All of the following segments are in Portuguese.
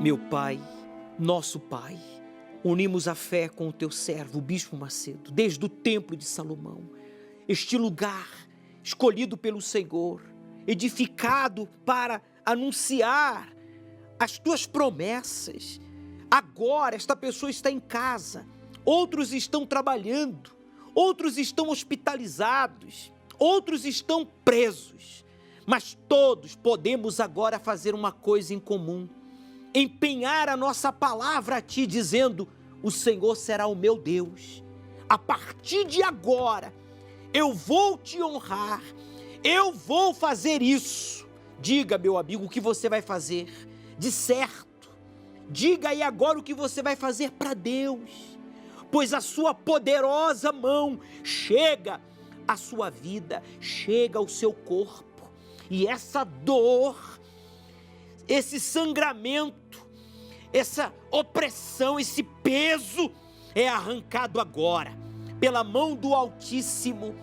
Meu Pai, nosso Pai, unimos a fé com o teu servo, o Bispo Macedo, desde o Templo de Salomão, este lugar escolhido pelo Senhor, edificado para anunciar as tuas promessas. Agora esta pessoa está em casa, outros estão trabalhando, outros estão hospitalizados, outros estão presos, mas todos podemos agora fazer uma coisa em comum: empenhar a nossa palavra a Ti, dizendo: o Senhor será o meu Deus. A partir de agora, eu vou Te honrar, eu vou fazer isso. Diga, meu amigo, o que você vai fazer de certo. Diga aí agora o que você vai fazer para Deus, pois a sua poderosa mão chega à sua vida, chega ao seu corpo, e essa dor, esse sangramento, essa opressão, esse peso é arrancado agora pela mão do Altíssimo.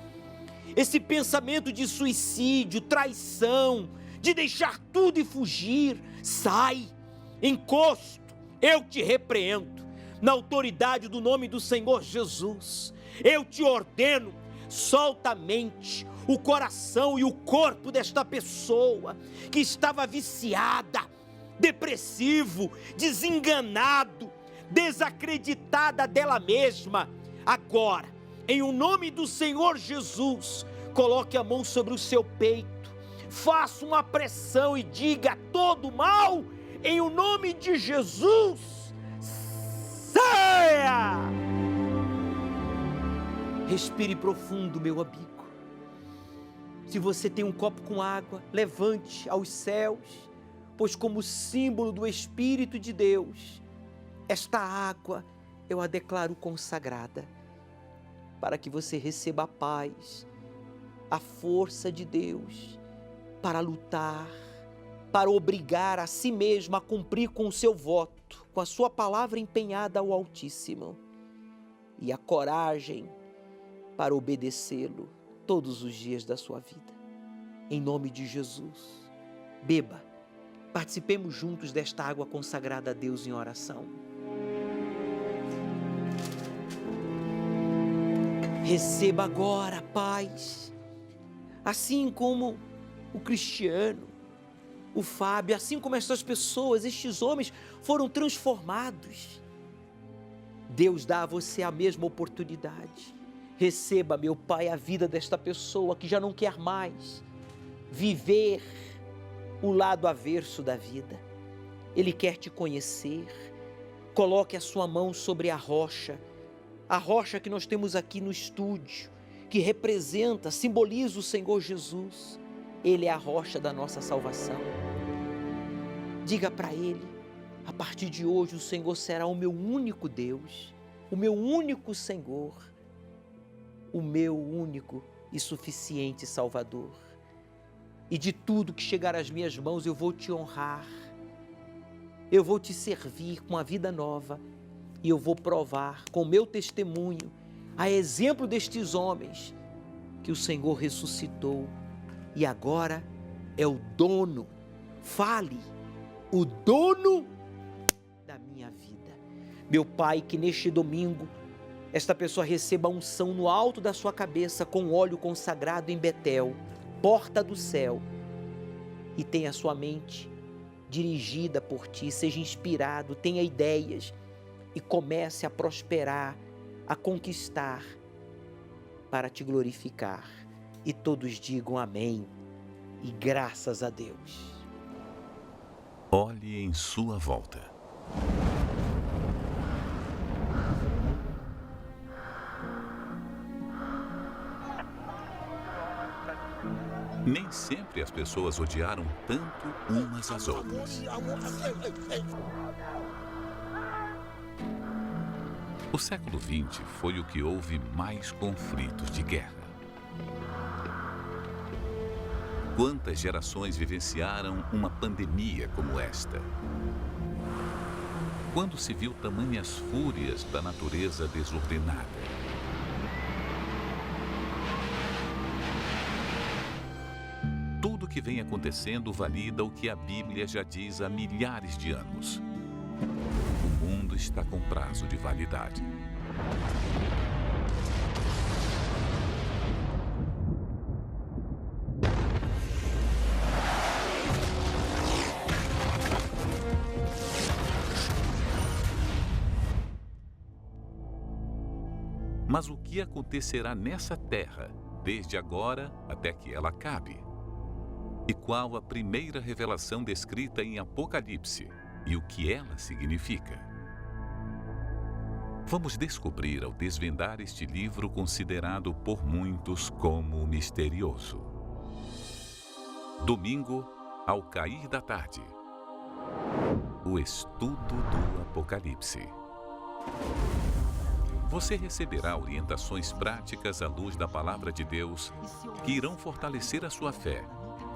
Esse pensamento de suicídio, traição, de deixar tudo e fugir, sai, encosto, eu te repreendo, na autoridade do nome do Senhor Jesus. Eu te ordeno, solta a mente, o coração e o corpo desta pessoa que estava viciada, depressivo, desenganado, desacreditada dela mesma. Agora, em o nome do Senhor Jesus, coloque a mão sobre o seu peito, faça uma pressão e diga: todo mal, em o nome de Jesus, saia! Respire profundo, meu amigo. Se você tem um copo com água, levante aos céus, pois como símbolo do Espírito de Deus, esta água eu a declaro consagrada, para que você receba a paz, a força de Deus, para lutar, para obrigar a si mesmo a cumprir com o seu voto, com a sua palavra empenhada ao Altíssimo, e a coragem para obedecê-lo todos os dias da sua vida. Em nome de Jesus, beba, participemos juntos desta água consagrada a Deus em oração. Receba agora a paz, assim como o Cristiano, o Fábio, assim como estas pessoas, estes homens foram transformados. Deus dá a você a mesma oportunidade. Receba, meu Pai, a vida desta pessoa que já não quer mais viver o lado averso da vida. Ele quer te conhecer. Coloque a sua mão sobre a rocha que nós temos aqui no estúdio, que representa, simboliza o Senhor Jesus. Ele é a rocha da nossa salvação. Diga para Ele: a partir de hoje o Senhor será o meu único Deus, o meu único Senhor, o meu único e suficiente Salvador. E de tudo que chegar às minhas mãos eu vou te honrar, eu vou te servir com a vida nova, e eu vou provar com o meu testemunho, a exemplo destes homens, que o Senhor ressuscitou e agora é o dono, fale, o dono da minha vida. Meu Pai, que neste domingo esta pessoa receba a unção no alto da sua cabeça com óleo consagrado em Betel, porta do céu, e tenha a sua mente dirigida por Ti, seja inspirado, tenha ideias e comece a prosperar, a conquistar, para Te glorificar. E todos digam amém e graças a Deus. Olhe em sua volta. Nem sempre as pessoas odiaram tanto umas às outras. O século XX foi o que houve mais conflitos de guerra. Quantas gerações vivenciaram uma pandemia como esta? Quando se viu tamanhas fúrias da natureza desordenada? Tudo que vem acontecendo valida o que a Bíblia já diz há milhares de anos. tudo está com prazo de validade. Mas o que acontecerá nessa terra, desde agora até que ela acabe? E qual a primeira revelação descrita em Apocalipse e o que ela significa? Vamos descobrir ao desvendar este livro considerado por muitos como misterioso. Domingo, ao cair da tarde. O estudo do Apocalipse. Você receberá orientações práticas à luz da Palavra de Deus que irão fortalecer a sua fé,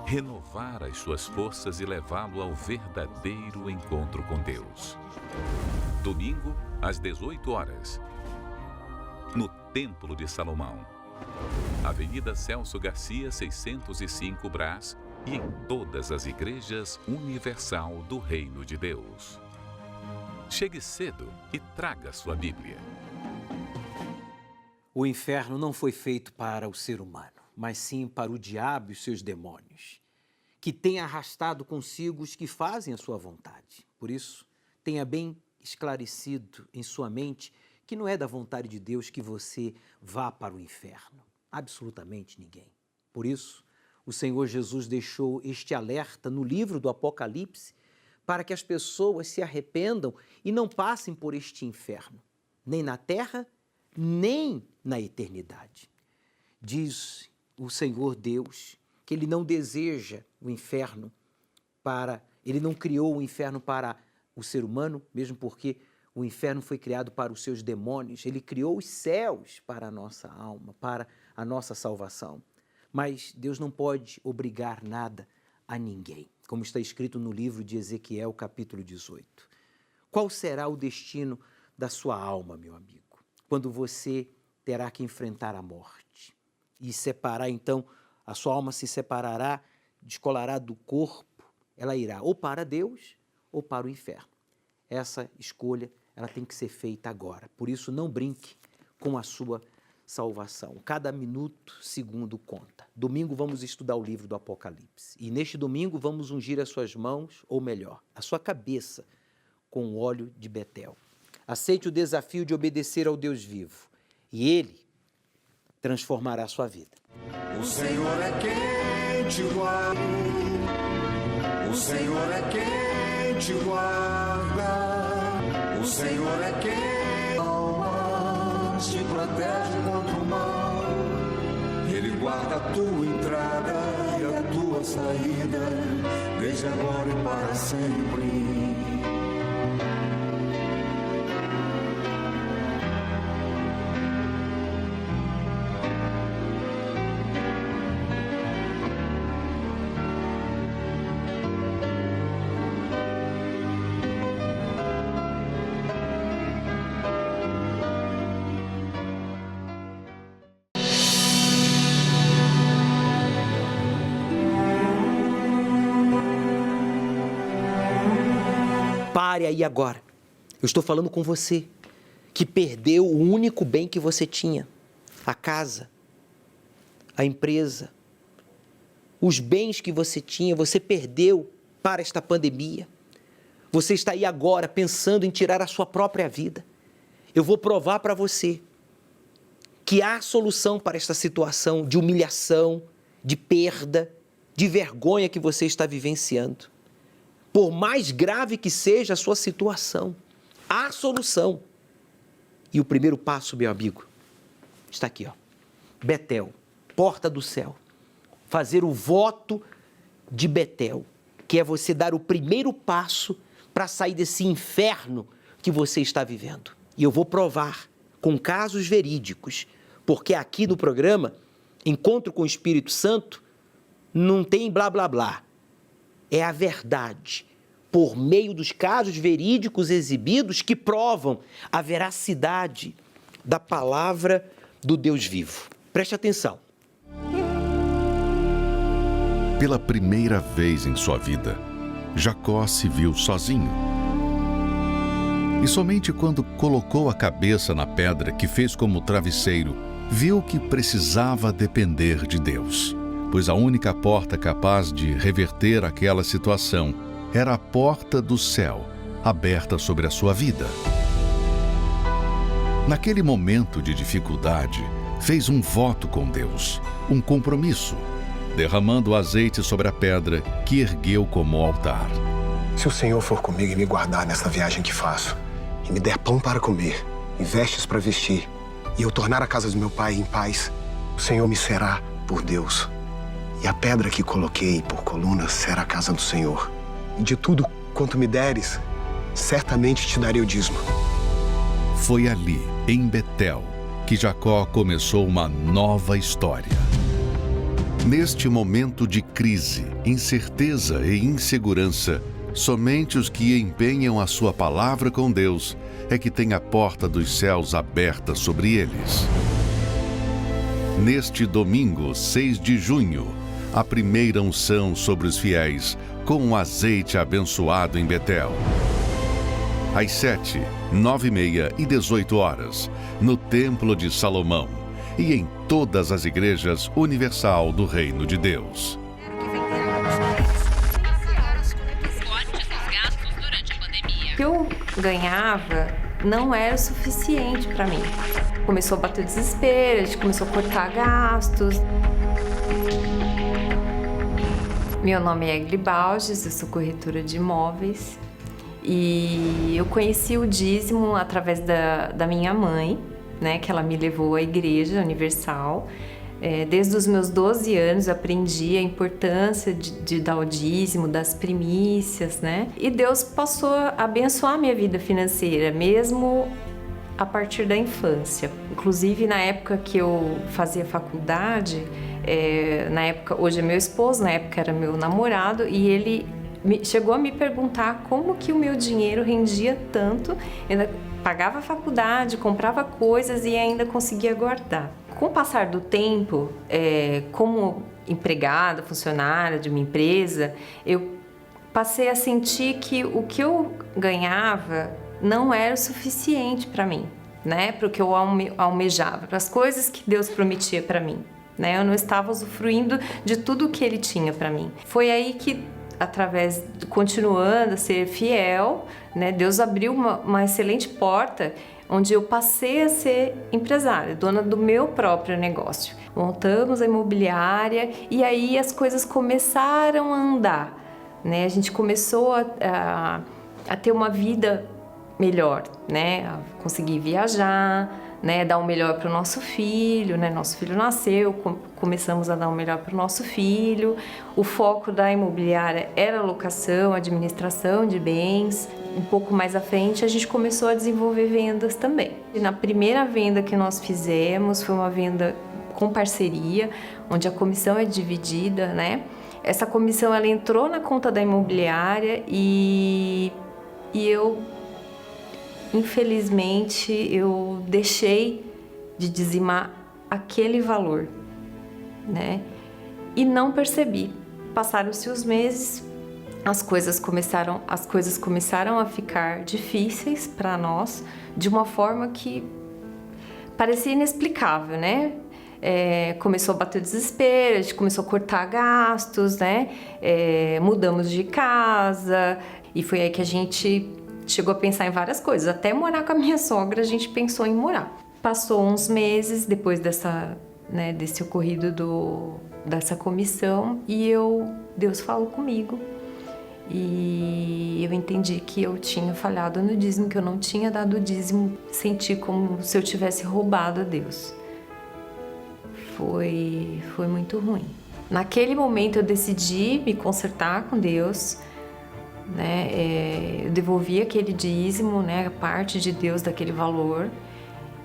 renovar as suas forças e levá-lo ao verdadeiro encontro com Deus. Domingo, às 18 horas, no Templo de Salomão, Avenida Celso Garcia, 605 Brás, e em todas as igrejas universal do Reino de Deus. Chegue cedo e traga sua Bíblia. O inferno não foi feito para o ser humano, mas sim para o diabo e os seus demônios, que tem arrastado consigo os que fazem a sua vontade. Por isso, tenha bem esclarecido em sua mente que não é da vontade de Deus que você vá para o inferno. Absolutamente ninguém. Por isso, o Senhor Jesus deixou este alerta no livro do Apocalipse para que as pessoas se arrependam e não passem por este inferno, nem na terra, nem na eternidade. Diz o Senhor Deus que Ele não deseja o inferno Ele não criou o inferno para o ser humano, mesmo porque o inferno foi criado para os seus demônios. Ele criou os céus para a nossa alma, para a nossa salvação. Mas Deus não pode obrigar nada a ninguém, como está escrito no livro de Ezequiel, capítulo 18. Qual será o destino da sua alma, meu amigo, quando você terá que enfrentar a morte e separar, então, a sua alma se separará, descolará do corpo, ela irá ou para Deus ou para o inferno. Essa escolha, ela tem que ser feita agora. Por isso, não brinque com a sua salvação. Cada minuto, segundo conta. Domingo vamos estudar o livro do Apocalipse. E neste domingo vamos ungir as suas mãos, ou melhor, a sua cabeça, com o óleo de Betel. Aceite o desafio de obedecer ao Deus vivo. E Ele transformará a sua vida. O Senhor é quem te guarda. O Senhor é quem te guarda. O Senhor é quem almas te protege contra o mal. Ele guarda a tua entrada e a tua saída, desde agora e para sempre. Pare aí agora. Eu estou falando com você, que perdeu o único bem que você tinha. A casa, a empresa, os bens que você tinha, você perdeu para esta pandemia. Você está aí agora pensando em tirar a sua própria vida. Eu vou provar para você que há solução para esta situação de humilhação, de perda, de vergonha que você está vivenciando. Por mais grave que seja a sua situação, há solução. E o primeiro passo, meu amigo, está aqui, ó. Betel, porta do céu. Fazer o voto de Betel, que é você dar o primeiro passo para sair desse inferno que você está vivendo. E eu vou provar com casos verídicos, porque aqui no programa, Encontro com o Espírito Santo, não tem blá blá blá. É a verdade, por meio dos casos verídicos exibidos que provam a veracidade da palavra do Deus vivo. Preste atenção. Pela primeira vez em sua vida, Jacó se viu sozinho. E somente quando colocou a cabeça na pedra que fez como travesseiro, viu que precisava depender de Deus, pois a única porta capaz de reverter aquela situação era a porta do céu, aberta sobre a sua vida. Naquele momento de dificuldade, fez um voto com Deus, um compromisso, derramando azeite sobre a pedra que ergueu como altar. Se o Senhor for comigo e me guardar nessa viagem que faço, e me der pão para comer, e vestes para vestir, e eu tornar a casa do meu pai em paz, o Senhor me será por Deus. E a pedra que coloquei por coluna será a casa do Senhor. E de tudo quanto me deres, certamente te darei o dízimo. Foi ali, em Betel, que Jacó começou uma nova história. Neste momento de crise, incerteza e insegurança, somente os que empenham a sua palavra com Deus é que têm a porta dos céus aberta sobre eles. Neste domingo, 6 de junho, a primeira unção sobre os fiéis com um azeite abençoado em Betel. Às 7, 9h30 e 18 horas, no Templo de Salomão e em todas as igrejas universal do Reino de Deus. O que eu ganhava não era o suficiente para mim. Começou a bater desespero, a gente começou a cortar gastos. Meu nome é Egli Balges, eu sou corretora de imóveis e eu conheci o dízimo através da minha mãe, né, que ela me levou à Igreja Universal. Desde os meus 12 anos eu aprendi a importância de dar o dízimo, das primícias, né? E Deus passou a abençoar a minha vida financeira, mesmo a partir da infância. Inclusive, na época que eu fazia faculdade, hoje é meu esposo, na época era meu namorado, e ele chegou a me perguntar como que o meu dinheiro rendia tanto, ainda pagava a faculdade, comprava coisas e ainda conseguia guardar. Com o passar do tempo, como empregada, funcionária de uma empresa, eu passei a sentir que o que eu ganhava não era o suficiente para mim, né? Para o que eu almejava, para as coisas que Deus prometia para mim, né? Eu não estava usufruindo de tudo que Ele tinha para mim. Foi aí que, continuando a ser fiel, né, Deus abriu uma excelente porta onde eu passei a ser empresária, dona do meu próprio negócio. Montamos a imobiliária e aí as coisas começaram a andar, né? A gente começou a ter uma vida melhor, né? A conseguir viajar, né? Dar o melhor para o nosso filho, né? Nosso filho nasceu, começamos a dar o melhor para o nosso filho. O foco da imobiliária era locação, administração de bens. Um pouco mais à frente, a gente começou a desenvolver vendas também. E na primeira venda que nós fizemos, foi uma venda com parceria, onde a comissão é dividida, né? Essa comissão, ela entrou na conta da imobiliária e eu, infelizmente, eu deixei de dizimar aquele valor, né? E não percebi. Passaram-se os meses, as coisas começaram a ficar difíceis para nós, de uma forma que parecia inexplicável, né? Começou a bater desespero, a gente começou a cortar gastos, né? Mudamos de casa e foi aí que a gente chegou a pensar em várias coisas. Até morar com a minha sogra a gente pensou em morar. Passou uns meses depois desse ocorrido dessa comissão e Deus falou comigo. E eu entendi que eu tinha falhado no dízimo, que eu não tinha dado o dízimo, senti como se eu tivesse roubado a Deus. Foi muito ruim. Naquele momento eu decidi me consertar com Deus, né? Eu devolvi aquele dízimo, né? A parte de Deus daquele valor.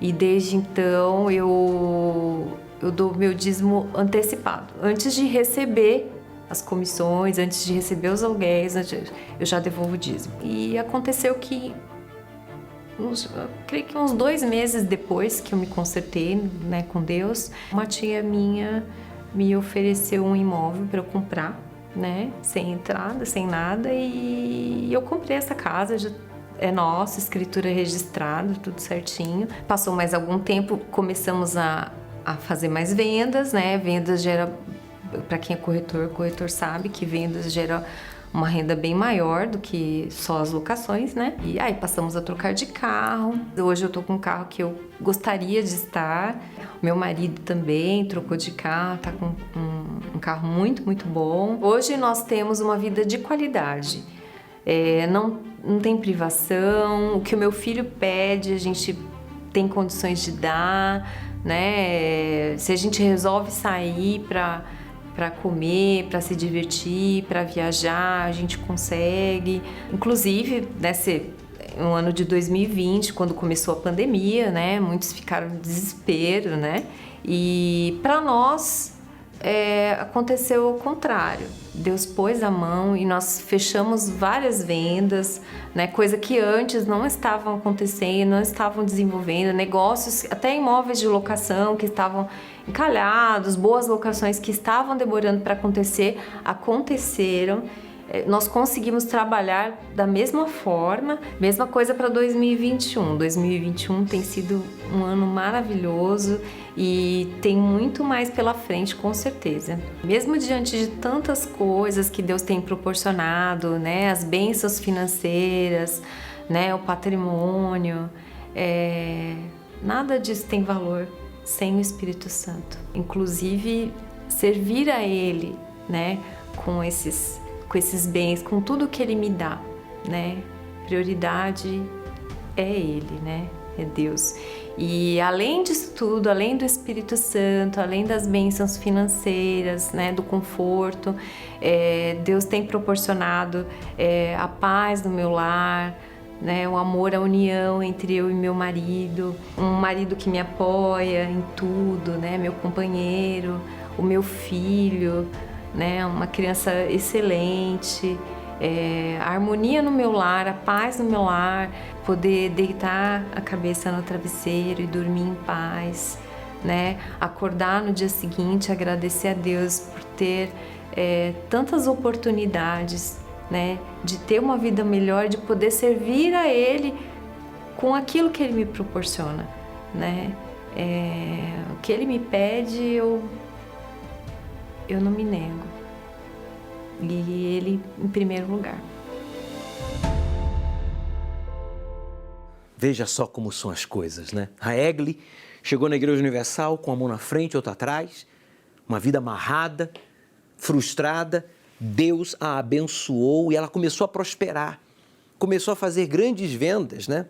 E desde então eu dou meu dízimo antecipado, antes de receber as comissões, antes de receber os aluguéis, eu já devolvo o dízimo. E aconteceu que, creio que uns 2 meses depois que eu me consertei, né, com Deus, uma tia minha me ofereceu um imóvel para eu comprar, né, sem entrada, sem nada, e eu comprei essa casa, já é nosso, escritura registrada, tudo certinho. Passou mais algum tempo, começamos a fazer mais vendas, né? Vendas gera, para quem é corretor, corretor sabe que vendas gera uma renda bem maior do que só as locações, né? E aí passamos a trocar de carro. Hoje eu tô com um carro que eu gostaria de estar. Meu marido também trocou de carro, tá com um carro muito, muito bom. Hoje nós temos uma vida de qualidade. Não tem privação. O que o meu filho pede, a gente tem condições de dar, né? Se a gente resolve sair para comer, para se divertir, para viajar, a gente consegue. Inclusive, no ano de 2020, quando começou a pandemia, né, muitos ficaram em desespero, né? E para nós aconteceu o contrário. Deus pôs a mão e nós fechamos várias vendas, né? Coisa que antes não estavam acontecendo, não estavam desenvolvendo, negócios, até imóveis de locação que estavam encalhados, boas locações que estavam demorando para acontecer, aconteceram. Nós conseguimos trabalhar da mesma forma, mesma coisa para 2021. 2021 tem sido um ano maravilhoso e tem muito mais pela frente, com certeza. Mesmo diante de tantas coisas que Deus tem proporcionado, né, as bênçãos financeiras, né, o patrimônio, nada disso tem valor sem o Espírito Santo. Inclusive, servir a Ele, né, com esses bens, com tudo que Ele me dá, né? Prioridade é Ele, né? É Deus. E além disso tudo, além do Espírito Santo, além das bênçãos financeiras, né? Do conforto, Deus tem proporcionado a paz no meu lar, né? O amor, a união entre eu e meu marido, um marido que me apoia em tudo, né? Meu companheiro, o meu filho, né, uma criança excelente, a harmonia no meu lar, a paz no meu lar, poder deitar a cabeça no travesseiro e dormir em paz, né, acordar no dia seguinte, agradecer a Deus por ter tantas oportunidades, né, de ter uma vida melhor, de poder servir a Ele com aquilo que Ele me proporciona, né, o que Ele me pede, eu não me nego. E Ele em primeiro lugar. Veja só como são as coisas, né? A Egli chegou na Igreja Universal com uma mão na frente e outra atrás, uma vida amarrada, frustrada. Deus a abençoou e ela começou a prosperar. Começou a fazer grandes vendas, né?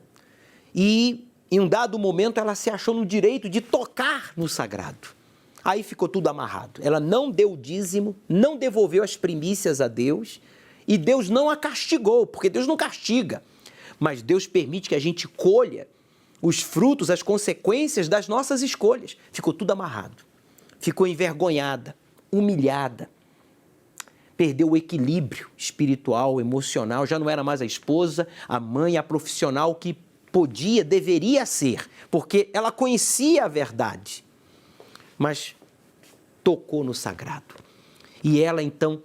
E em um dado momento ela se achou no direito de tocar no sagrado. Aí ficou tudo amarrado. Ela não deu o dízimo, não devolveu as primícias a Deus e Deus não a castigou, porque Deus não castiga. Mas Deus permite que a gente colha os frutos, as consequências das nossas escolhas. Ficou tudo amarrado. Ficou envergonhada, humilhada. Perdeu o equilíbrio espiritual, emocional. Já não era mais a esposa, a mãe, a profissional que deveria ser, porque ela conhecia a verdade. Mas tocou no sagrado. E ela, então,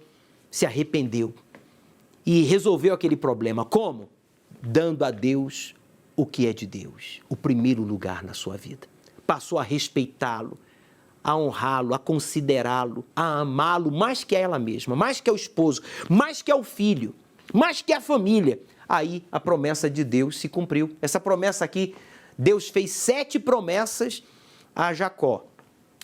se arrependeu e resolveu aquele problema. Como? Dando a Deus o que é de Deus, o primeiro lugar na sua vida. Passou a respeitá-lo, a honrá-lo, a considerá-lo, a amá-lo mais que a ela mesma, mais que ao esposo, mais que ao filho, mais que à família. Aí a promessa de Deus se cumpriu. Essa promessa aqui, Deus fez 7 promessas a Jacó.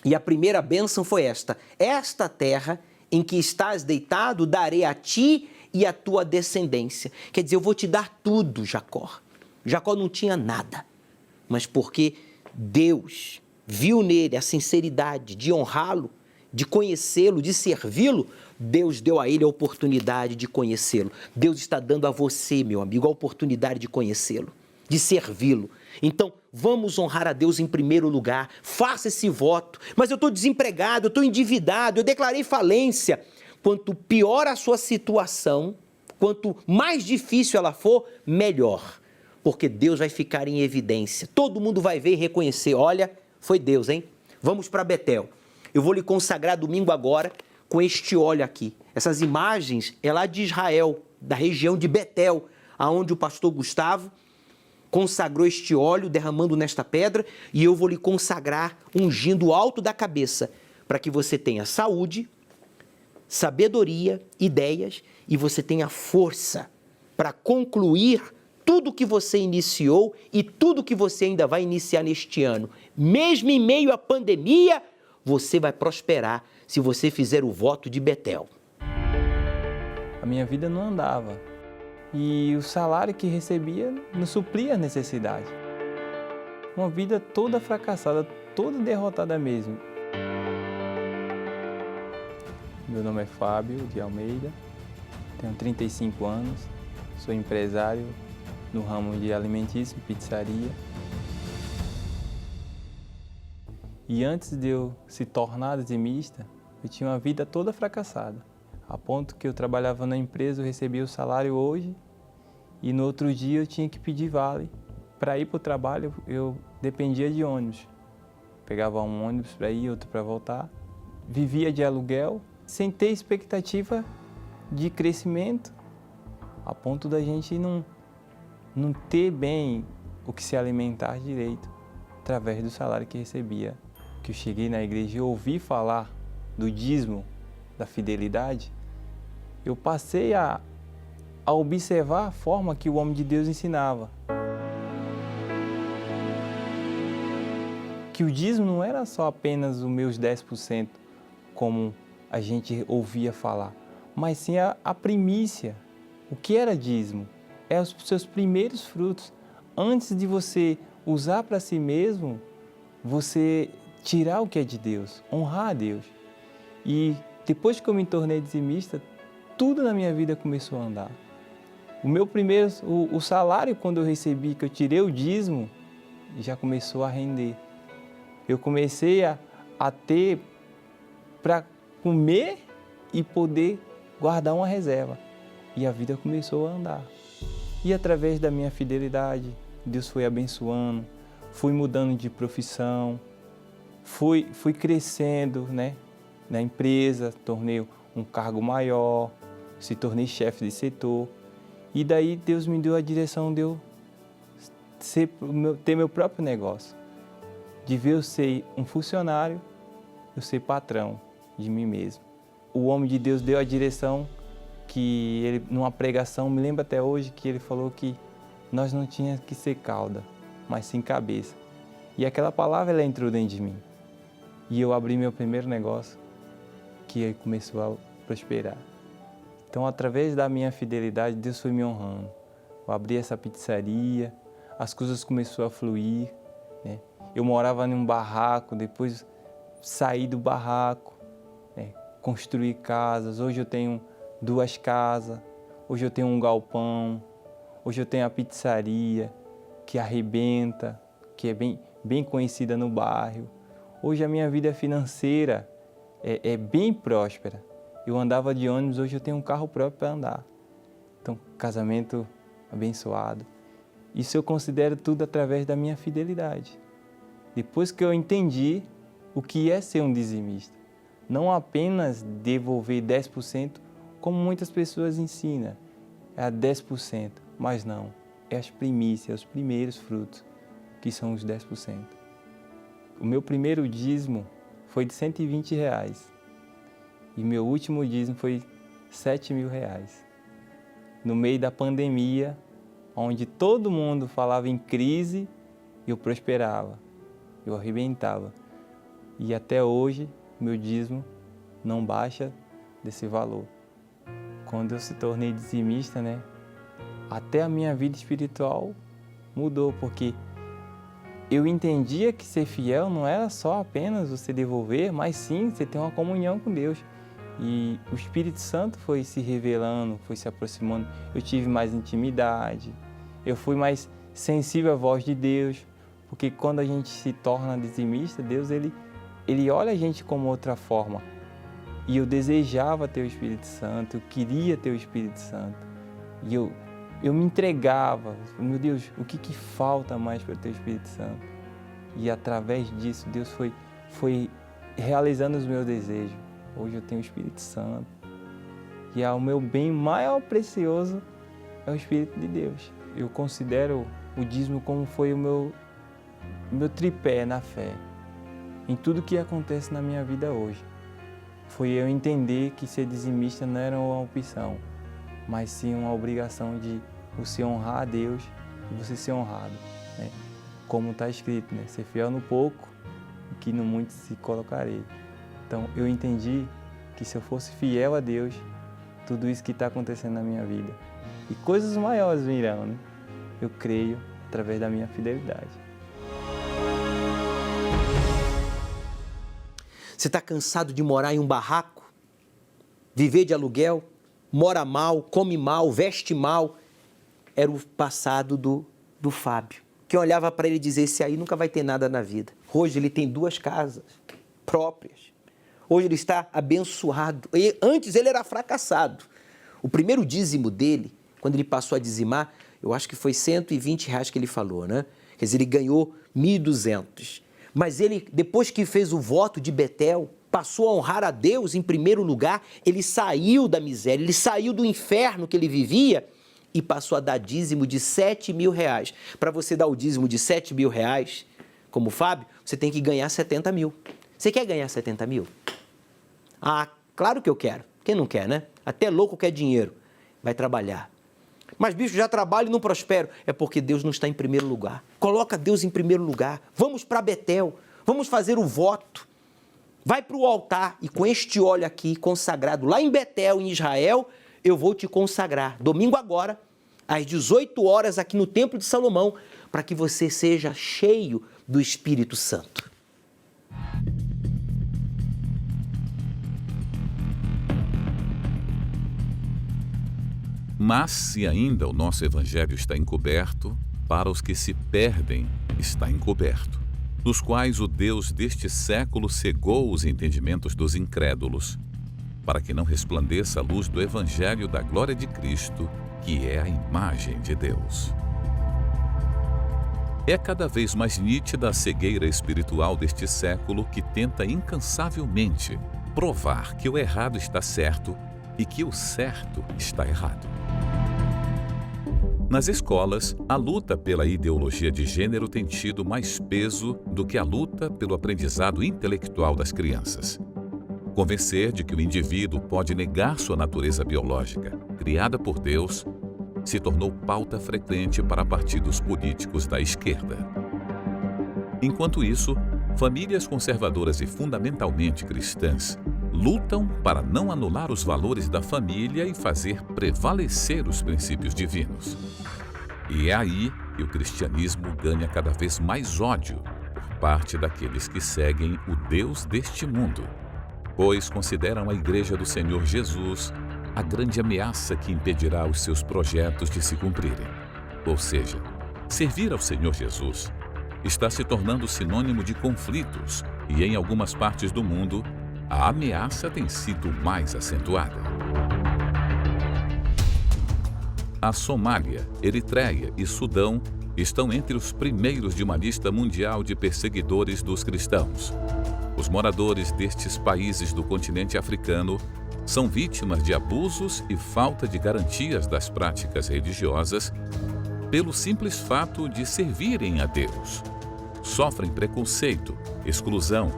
E a primeira bênção foi esta: esta terra em que estás deitado, darei a ti e à tua descendência. Quer dizer, eu vou te dar tudo, Jacó. Jacó não tinha nada, mas porque Deus viu nele a sinceridade de honrá-lo, de conhecê-lo, de servi-lo, Deus deu a ele a oportunidade de conhecê-lo. Deus está dando a você, meu amigo, a oportunidade de conhecê-lo, de servi-lo. Então, vamos honrar a Deus em primeiro lugar. Faça esse voto. Mas eu estou desempregado, eu estou endividado, eu declarei falência. Quanto pior a sua situação, quanto mais difícil ela for, melhor. Porque Deus vai ficar em evidência. Todo mundo vai ver e reconhecer. Olha, foi Deus, hein? Vamos para Betel. Eu vou lhe consagrar domingo agora com este óleo aqui. Essas imagens é lá de Israel, da região de Betel, aonde o pastor Gustavo consagrou este óleo, derramando nesta pedra, e eu vou lhe consagrar, ungindo o alto da cabeça, para que você tenha saúde, sabedoria, ideias, e você tenha força para concluir tudo que você iniciou e tudo que você ainda vai iniciar neste ano. Mesmo em meio à pandemia, você vai prosperar se você fizer o voto de Betel. A minha vida não andava e o salário que recebia não suplia a necessidade. Uma vida toda fracassada, toda derrotada mesmo. Meu nome é Fábio de Almeida, tenho 35 anos, sou empresário no ramo de alimentício, pizzaria. E antes de eu se tornar dizimista, eu tinha uma vida toda fracassada. A ponto que eu trabalhava na empresa, eu recebia o salário hoje e no outro dia eu tinha que pedir vale. Para ir para o trabalho, eu dependia de ônibus. Pegava um ônibus para ir, outro para voltar. Vivia de aluguel, sem ter expectativa de crescimento, a ponto da gente não ter bem o que se alimentar direito, através do salário que recebia. Que eu cheguei na igreja e ouvi falar do dízimo, da fidelidade, eu passei a observar a forma que o homem de Deus ensinava. Que o dízimo não era só apenas os meus 10%, como a gente ouvia falar, mas sim a primícia. O que era dízimo? É os seus primeiros frutos. Antes de você usar para si mesmo, você tirar o que é de Deus, honrar a Deus. E depois que eu me tornei dizimista, tudo na minha vida começou a andar. O salário, quando eu recebi, que eu tirei o dízimo, já começou a render. Eu comecei a ter para comer e poder guardar uma reserva. E a vida começou a andar. E através da minha fidelidade, Deus foi abençoando, fui mudando de profissão, fui crescendo, né, na empresa, tornei um cargo maior, se tornei chefe de setor. E daí Deus me deu a direção de eu ter meu próprio negócio. De ver eu ser um funcionário, eu ser patrão de mim mesmo. O homem de Deus deu a direção que ele, numa pregação, me lembro até hoje, que ele falou que nós não tínhamos que ser cauda, mas sim cabeça. E aquela palavra, ela entrou dentro de mim. E eu abri meu primeiro negócio, que aí começou a prosperar. Então, através da minha fidelidade, Deus foi me honrando. Eu abri essa pizzaria, as coisas começaram a fluir, né? Eu morava num barraco, depois saí do barraco, né? Construí casas. Hoje eu tenho 2 casas, hoje eu tenho um galpão, hoje eu tenho a pizzaria que arrebenta, que é bem conhecida no bairro. Hoje a minha vida financeira é bem próspera. Eu andava de ônibus, hoje eu tenho um carro próprio para andar. Então, casamento abençoado. Isso eu considero tudo através da minha fidelidade. Depois que eu entendi o que é ser um dizimista, não apenas devolver 10%, como muitas pessoas ensinam, é 10%, mas não, é as primícias, os primeiros frutos, que são os 10%. O meu primeiro dízimo foi de R$120 e meu último dízimo foi R$7.000. No meio da pandemia, onde todo mundo falava em crise, eu prosperava, eu arrebentava. E até hoje, meu dízimo não baixa desse valor. Quando eu se tornei dizimista, né, até a minha vida espiritual mudou, porque eu entendia que ser fiel não era só apenas você devolver, mas sim você ter uma comunhão com Deus. E o Espírito Santo foi se revelando, foi se aproximando. Eu tive mais intimidade, eu fui mais sensível à voz de Deus, porque quando a gente se torna dizimista, Deus ele olha a gente como outra forma. E eu desejava ter o Espírito Santo, eu queria ter o Espírito Santo. E eu me entregava, meu Deus, o que falta mais para eu ter o Espírito Santo? E através disso, Deus foi realizando os meus desejos. Hoje eu tenho o Espírito Santo. E é o meu bem maior precioso é o Espírito de Deus. Eu considero o dízimo como foi o meu tripé na fé, em tudo que acontece na minha vida hoje. Foi eu entender que ser dizimista não era uma opção, mas sim uma obrigação de você honrar a Deus e você ser honrado, né? Como está escrito, né? Ser fiel no pouco, que no muito se colocarei. Então eu entendi que se eu fosse fiel a Deus, tudo isso que está acontecendo na minha vida e coisas maiores virão, né? Eu creio através da minha fidelidade. Você está cansado de morar em um barraco? Viver de aluguel? Mora mal, come mal, veste mal? Era o passado do Fábio. Quem olhava para ele e dizia, esse aí nunca vai ter nada na vida. Hoje ele tem 2 casas próprias. Hoje ele está abençoado. E antes ele era fracassado. O primeiro dízimo dele, quando ele passou a dizimar, eu acho que foi R$120 que ele falou, né? Quer dizer, ele ganhou 1.200. Mas ele, depois que fez o voto de Betel, passou a honrar a Deus em primeiro lugar, ele saiu da miséria, ele saiu do inferno que ele vivia e passou a dar dízimo de R$7.000. Para você dar o dízimo de R$7.000, como o Fábio, você tem que ganhar 70 mil. Você quer ganhar 70 mil? Ah, claro que eu quero. Quem não quer, né? Até louco quer dinheiro. Vai trabalhar. Mas, bicho, já trabalho e não prospero. É porque Deus não está em primeiro lugar. Coloca Deus em primeiro lugar. Vamos para Betel. Vamos fazer o voto. Vai para o altar e com este óleo aqui consagrado lá em Betel, em Israel, eu vou te consagrar. Domingo agora, às 18 horas, aqui no Templo de Salomão, para que você seja cheio do Espírito Santo. Mas se ainda o nosso evangelho está encoberto, para os que se perdem está encoberto, dos quais o Deus deste século cegou os entendimentos dos incrédulos, para que não resplandeça a luz do evangelho da glória de Cristo, que é a imagem de Deus. É cada vez mais nítida a cegueira espiritual deste século que tenta incansavelmente provar que o errado está certo e que o certo está errado. Nas escolas, a luta pela ideologia de gênero tem tido mais peso do que a luta pelo aprendizado intelectual das crianças. Convencer de que o indivíduo pode negar sua natureza biológica, criada por Deus, se tornou pauta frequente para partidos políticos da esquerda. Enquanto isso, famílias conservadoras e fundamentalmente cristãs lutam para não anular os valores da família e fazer prevalecer os princípios divinos. E é aí que o cristianismo ganha cada vez mais ódio por parte daqueles que seguem o Deus deste mundo, pois consideram a Igreja do Senhor Jesus a grande ameaça que impedirá os seus projetos de se cumprirem. Ou seja, servir ao Senhor Jesus está se tornando sinônimo de conflitos e, em algumas partes do mundo, a ameaça tem sido mais acentuada. A Somália, Eritreia e Sudão estão entre os primeiros de uma lista mundial de perseguidores dos cristãos. Os moradores destes países do continente africano são vítimas de abusos e falta de garantias das práticas religiosas pelo simples fato de servirem a Deus. Sofrem preconceito, exclusão,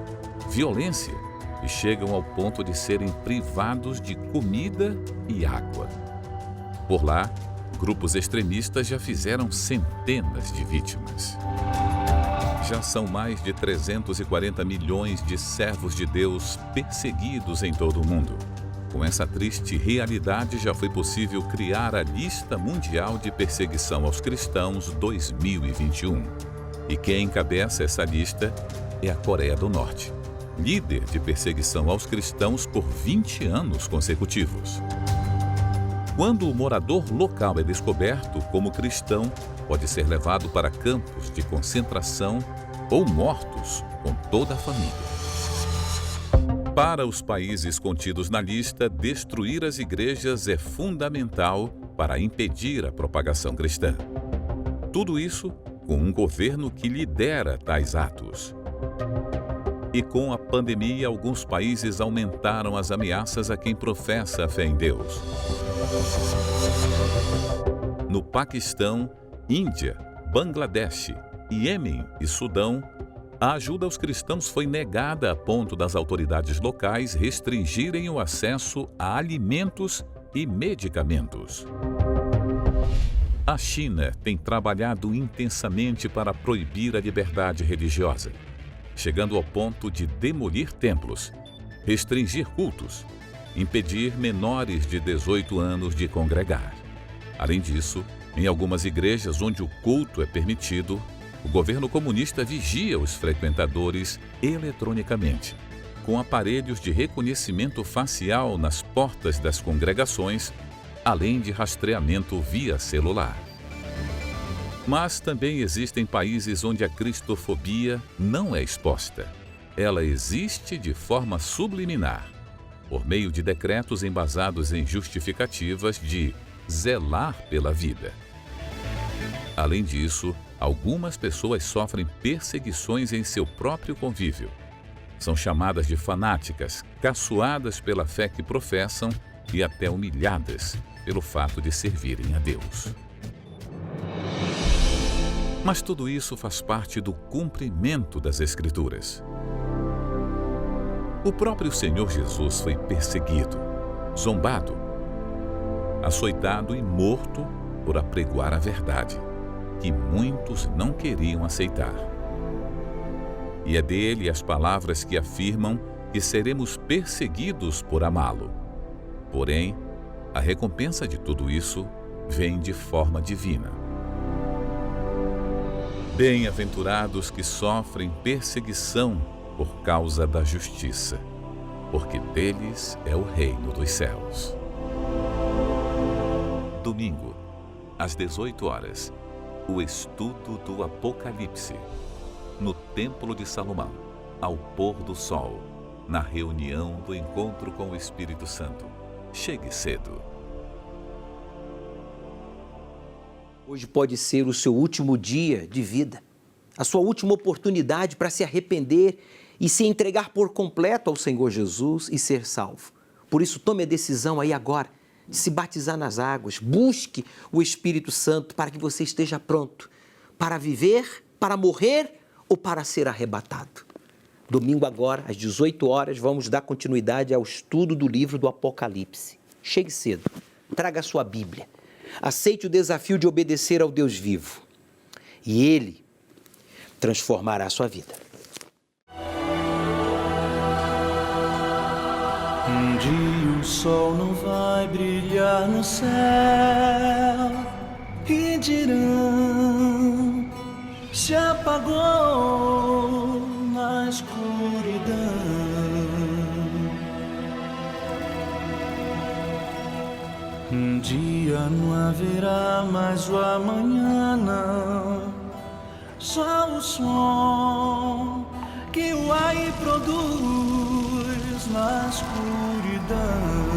violência e chegam ao ponto de serem privados de comida e água. Por lá, grupos extremistas já fizeram centenas de vítimas. Já são mais de 340 milhões de servos de Deus perseguidos em todo o mundo. Com essa triste realidade, já foi possível criar a Lista Mundial de Perseguição aos Cristãos 2021. E quem encabeça essa lista é a Coreia do Norte, líder de perseguição aos cristãos por 20 anos consecutivos. Quando o morador local é descoberto como cristão, pode ser levado para campos de concentração ou mortos com toda a família. Para os países contidos na lista, destruir as igrejas é fundamental para impedir a propagação cristã. Tudo isso com um governo que lidera tais atos. E com a pandemia, alguns países aumentaram as ameaças a quem professa a fé em Deus. no Paquistão, Índia, Bangladesh, Iêmen e Sudão, a ajuda aos cristãos foi negada a ponto das autoridades locais restringirem o acesso a alimentos e medicamentos. A China tem trabalhado intensamente para proibir a liberdade religiosa, chegando ao ponto de demolir templos, restringir cultos, impedir menores de 18 anos de congregar. Além disso, em algumas igrejas onde o culto é permitido, o governo comunista vigia os frequentadores eletronicamente, com aparelhos de reconhecimento facial nas portas das congregações, além de rastreamento via celular. Mas também existem países onde a cristofobia não é exposta. Ela existe de forma subliminar, por meio de decretos embasados em justificativas de zelar pela vida. Além disso, algumas pessoas sofrem perseguições em seu próprio convívio. São chamadas de fanáticas, caçoadas pela fé que professam e até humilhadas pelo fato de servirem a Deus. Mas tudo isso faz parte do cumprimento das Escrituras. O próprio Senhor Jesus foi perseguido, zombado, açoitado e morto por apregoar a verdade, que muitos não queriam aceitar. E é dele as palavras que afirmam que seremos perseguidos por amá-lo. Porém, a recompensa de tudo isso vem de forma divina. Bem-aventurados que sofrem perseguição por causa da justiça, porque deles é o reino dos céus. Domingo, às 18 horas, o estudo do Apocalipse, no Templo de Salomão, ao pôr do sol, na reunião do encontro com o Espírito Santo. Chegue cedo. Hoje pode ser o seu último dia de vida, a sua última oportunidade para se arrepender e se entregar por completo ao Senhor Jesus e ser salvo. Por isso, tome a decisão aí agora de se batizar nas águas. Busque o Espírito Santo para que você esteja pronto para viver, para morrer ou para ser arrebatado. Domingo agora, às 18 horas, vamos dar continuidade ao estudo do livro do Apocalipse. Chegue cedo, traga a sua Bíblia. Aceite o desafio de obedecer ao Deus vivo e Ele transformará a sua vida. Um dia o sol não vai brilhar no céu e dirão: se apagou na escuridão. Um dia não haverá mais o amanhã, não. Só o som que o ar produz na escuridão.